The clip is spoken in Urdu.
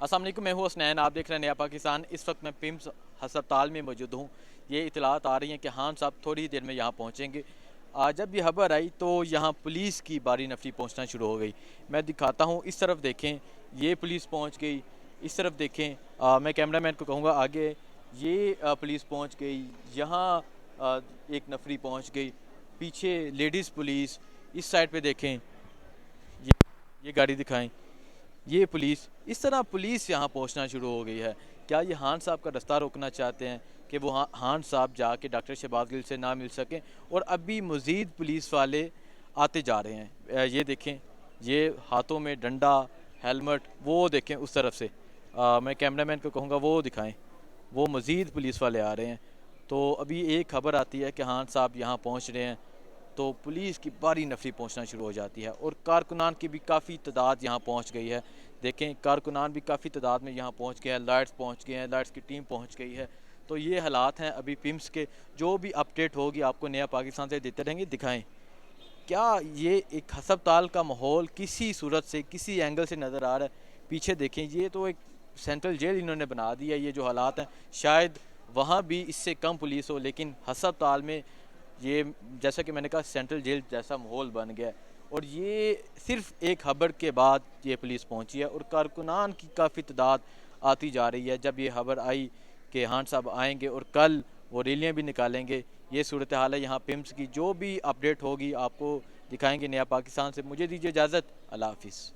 السلام علیکم، میں ہوں حسنین، آپ دیکھ رہے ہیں نیا پاکستان۔ اس وقت میں پیمز ہسپتال میں موجود ہوں۔ یہ اطلاعات آ رہی ہیں کہ خان صاحب تھوڑی ہی دیر میں یہاں پہنچیں گے۔ جب یہ خبر آئی تو یہاں پولیس کی باری نفری پہنچنا شروع ہو گئی۔ میں دکھاتا ہوں، اس طرف دیکھیں، یہ پولیس پہنچ گئی۔ اس طرف دیکھیں، میں کیمرہ مین کو کہوں گا آگے، یہ پولیس پہنچ گئی۔ یہاں ایک نفری پہنچ گئی، پیچھے لیڈیز پولیس۔ اس سائڈ پہ دیکھیں، یہ گاڑی دکھائیں، یہ پولیس۔ اس طرح پولیس یہاں پہنچنا شروع ہو گئی ہے۔ کیا یہ خان صاحب کا رستہ روکنا چاہتے ہیں کہ وہ خان صاحب جا کے ڈاکٹر شہباز گل سے نہ مل سکیں؟ اور ابھی مزید پولیس والے آتے جا رہے ہیں۔ یہ دیکھیں، یہ ہاتھوں میں ڈنڈا، ہیلمٹ، وہ دیکھیں اس طرف سے۔ میں کیمرہ مین کو کہوں گا وہ دکھائیں، وہ مزید پولیس والے آ رہے ہیں۔ تو ابھی ایک خبر آتی ہے کہ خان صاحب یہاں پہنچ رہے ہیں تو پولیس کی باری نفری پہنچنا شروع ہو جاتی ہے، اور کارکنان کی بھی کافی تعداد یہاں پہنچ گئی ہے۔ دیکھیں، کارکنان بھی کافی تعداد میں یہاں پہنچ گئے ہیں، لائٹس پہنچ گئے ہیں، لائٹس کی ٹیم پہنچ گئی ہے۔ تو یہ حالات ہیں ابھی پیمز کے۔ جو بھی اپڈیٹ ہوگی آپ کو نیا پاکستان سے دیتے رہیں گے۔ دکھائیں، کیا یہ ایک ہسپتال کا ماحول کسی صورت سے، کسی اینگل سے نظر آ رہا ہے؟ پیچھے دیکھیں، یہ تو ایک سینٹرل جیل انہوں نے بنا دیا ہے۔ یہ جو حالات ہیں، شاید وہاں بھی اس سے کم پولیس ہو، لیکن ہسپتال میں یہ، جیسا کہ میں نے کہا، سینٹرل جیل جیسا ماحول بن گیا ہے۔ اور یہ صرف ایک خبر کے بعد یہ پولیس پہنچی ہے، اور کارکنان کی کافی تعداد آتی جا رہی ہے۔ جب یہ خبر آئی کہ خان صاحب آئیں گے اور کل وہ ریلیاں بھی نکالیں گے، یہ صورتحال ہے یہاں پیمز کی۔ جو بھی اپڈیٹ ہوگی آپ کو دکھائیں گے نیا پاکستان سے۔ مجھے دیجیے اجازت، اللہ حافظ۔